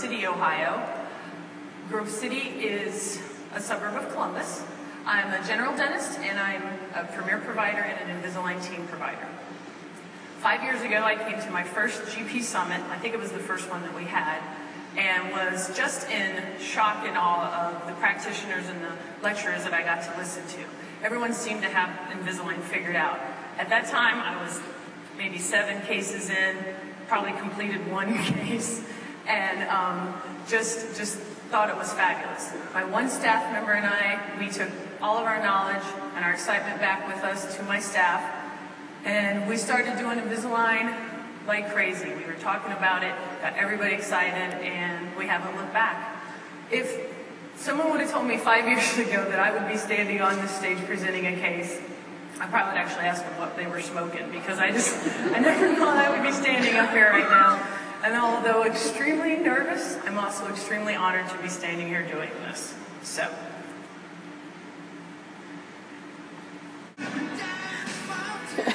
City, Ohio. Grove City is a suburb of Columbus. I'm a general dentist and I'm a premier provider and an Invisalign team provider. 5 years ago, I came to my first GP Summit. I think it was the first one that we had, and was just in shock and awe of the practitioners and the lecturers that I got to listen to. Everyone seemed to have Invisalign figured out. At that time, I was maybe 7 cases in, probably completed 1 case, and just thought it was fabulous. My one staff member and I, we took all of our knowledge and our excitement back with us to my staff, and we started doing Invisalign like crazy. We were talking about it, got everybody excited, and we haven't looked back. If someone would have told me 5 years ago that I would be standing on this stage presenting a case, I probably would actually ask them what they were smoking, because I never thought I would be standing up here right now. And although extremely nervous, I'm also extremely honored to be standing here doing this. So.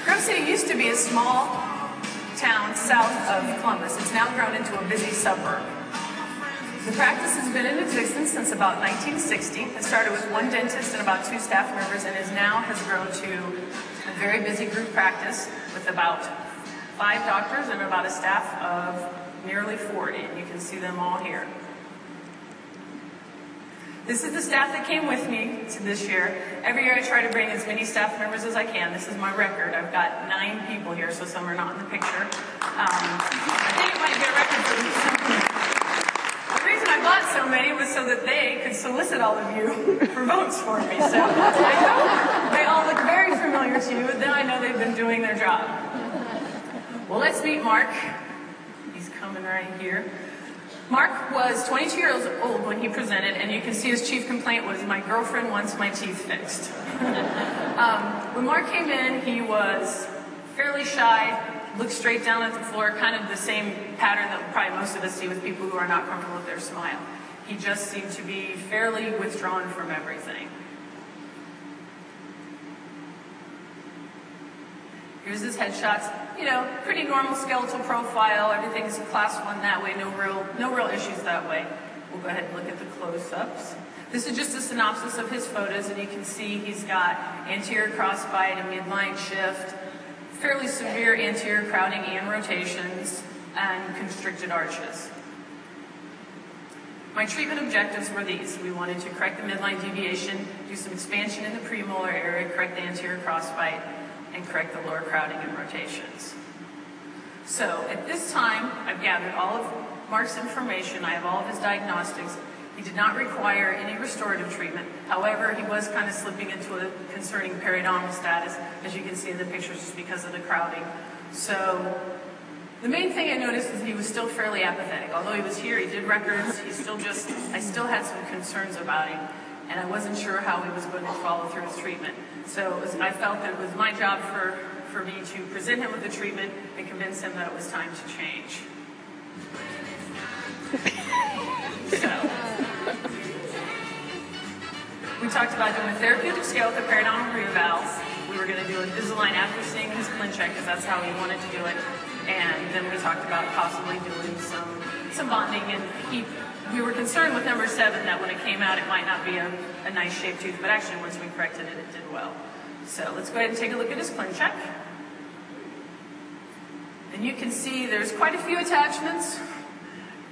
Grove City used to be a small town south of Columbus. It's now grown into a busy suburb. The practice has been in existence since about 1960. It started with 1 dentist and about 2 staff members, and now has grown to a very busy group practice with about 5 doctors and about a staff of nearly 40. You can see them all here. This is the staff that came with me to this year. Every year I try to bring as many staff members as I can. This is my record. I've got 9 people here, so some are not in the picture. I think it might be a record for me. The reason I bought so many was so that they could solicit all of you for votes for me. So I hope they all look very familiar to you, and then I know they've been doing their job. Well, let's meet Mark. He's coming right here. Mark was 22 years old when he presented, and you can see his chief complaint was, "My girlfriend wants my teeth fixed." When Mark came in, he was fairly shy, looked straight down at the floor, kind of the same pattern that probably most of us see with people who are not comfortable with their smile. He just seemed to be fairly withdrawn from everything. Here's his headshots. You know, pretty normal skeletal profile. Everything's class 1 that way. No real issues that way. We'll go ahead and look at the close-ups. This is just a synopsis of his photos, and you can see he's got anterior crossbite, a midline shift, fairly severe anterior crowding and rotations, and constricted arches. My treatment objectives were these. We wanted to correct the midline deviation, do some expansion in the premolar area, correct the anterior crossbite, and correct the lower crowding and rotations. So at this time, I've gathered all of Mark's information. I have all of his diagnostics. He did not require any restorative treatment. However, he was kind of slipping into a concerning periodontal status, as you can see in the pictures, just because of the crowding. So the main thing I noticed is he was still fairly apathetic. Although he was here, he did records, I still had some concerns about him, and I wasn't sure how he was going to follow through his treatment. So I felt that it was my job for me to present him with the treatment and convince him that it was time to change. So, we talked about doing a therapeutic scale with the periodontal reevals. We were going to do Invisalign after seeing his ClinCheck, because that's how he wanted to do it. And then we talked about possibly doing some bonding, and we were concerned with number 7 that when it came out it might not be a nice shaped tooth, but actually once we corrected it, it did well. So let's go ahead and take a look at his ClinCheck. And you can see there's quite a few attachments,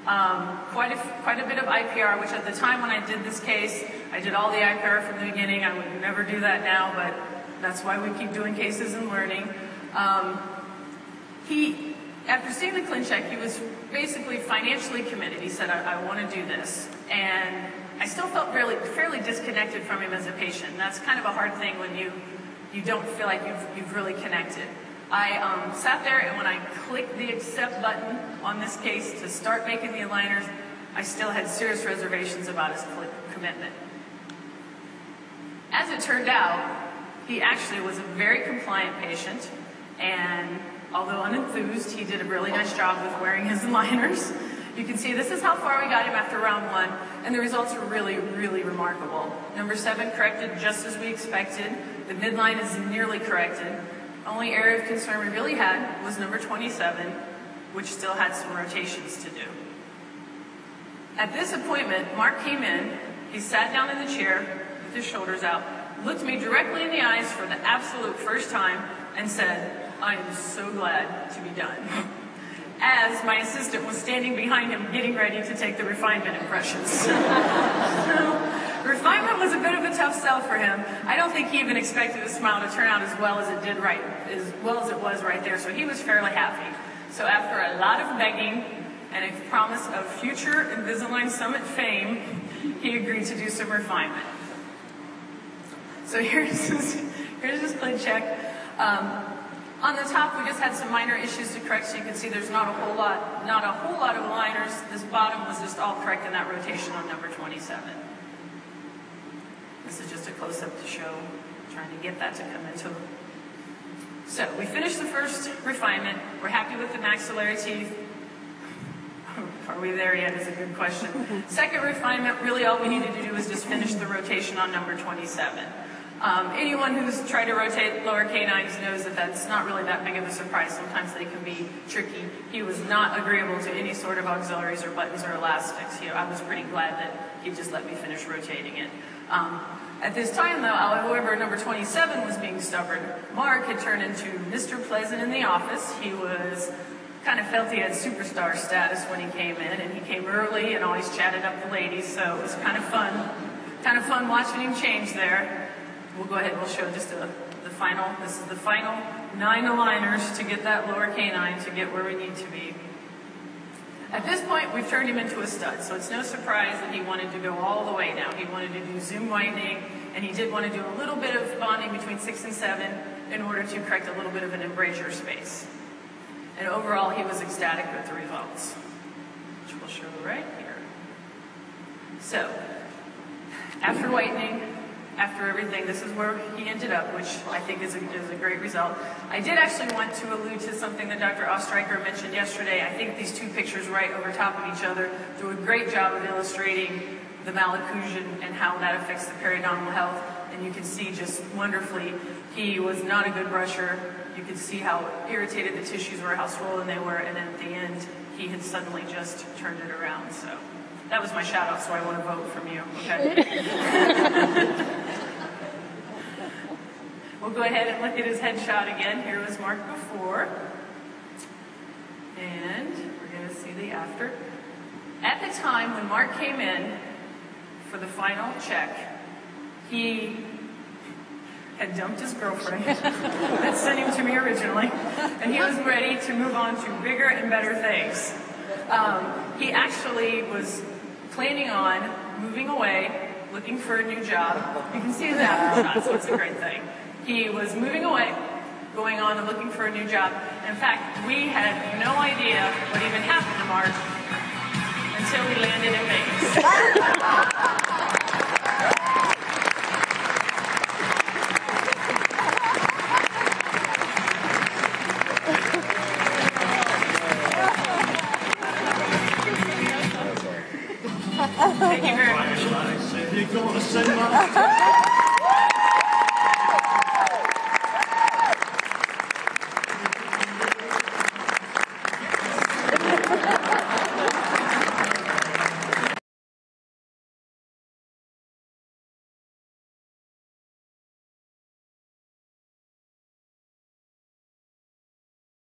quite a bit of IPR, which at the time when I did this case, I did all the IPR from the beginning. I would never do that now, but that's why we keep doing cases and learning. After seeing the ClinCheck, he was basically financially committed. He said, I want to do this. And I still felt fairly disconnected from him as a patient. And that's kind of a hard thing when you don't feel like you've really connected. I sat there, and when I clicked the accept button on this case to start making the aligners, I still had serious reservations about his commitment. As it turned out, he actually was a very compliant patient, and although unenthused, he did a really nice job with wearing his aligners. You can see this is how far we got him after round 1, and the results are really, really remarkable. Number 7 corrected just as we expected. The midline is nearly corrected. The only area of concern we really had was number 27, which still had some rotations to do. At this appointment, Mark came in, he sat down in the chair with his shoulders out, looked me directly in the eyes for the absolute first time, and said, "I am so glad to be done," as my assistant was standing behind him getting ready to take the refinement impressions. So, refinement was a bit of a tough sell for him. I don't think he even expected the smile to turn out as well as it was right there, so he was fairly happy. So after a lot of begging and a promise of future Invisalign Summit fame, he agreed to do some refinement. So here's his clean check. On the top, we just had some minor issues to correct, so you can see there's not a whole lot of aligners. This bottom was just all correct in that rotation on number 27. This is just a close-up to show, trying to get that to come into. So we finished the first refinement. We're happy with the maxillary teeth. Are we there yet is a good question. Second refinement, really all we needed to do was just finish the rotation on number 27. Anyone who's tried to rotate lower canines knows that that's not really that big of a surprise. Sometimes they can be tricky. He was not agreeable to any sort of auxiliaries or buttons or elastics. I was pretty glad that he just let me finish rotating it. At this time, though, however, number 27 was being stubborn. Mark had turned into Mr. Pleasant in the office. He was kind of felt he had superstar status when he came in, and he came early and always chatted up the ladies, so it was kind of fun watching him change there. We'll go ahead and we'll show just the final. This is the final 9 aligners to get that lower canine to get where we need to be. At this point, we've turned him into a stud, so it's no surprise that he wanted to go all the way now. He wanted to do zoom whitening, and he did want to do a little bit of bonding between 6 and 7 in order to correct a little bit of an embrasure space. And overall, he was ecstatic with the results, which we'll show right here. So, after whitening, after everything, this is where he ended up, which I think is a great result. I did actually want to allude to something that Dr. Ostreicher mentioned yesterday. I think these two pictures right over top of each other do a great job of illustrating the malocclusion and how that affects the periodontal health. And you can see just wonderfully, he was not a good brusher. You could see how irritated the tissues were, how swollen they were, and then at the end, he had suddenly just turned it around. So that was my shout out, so I want to vote from you, okay? We'll go ahead and look at his headshot again. Here was Mark before. And we're going to see the after. At the time when Mark came in for the final check, he had dumped his girlfriend that sent him to me originally, and he was ready to move on to bigger and better things. He actually was planning on moving away, looking for a new job. You can see his after shot, so it's a great thing. He was moving away, going on and looking for a new job. In fact, we had no idea what even happened to Mark until we landed in Vegas.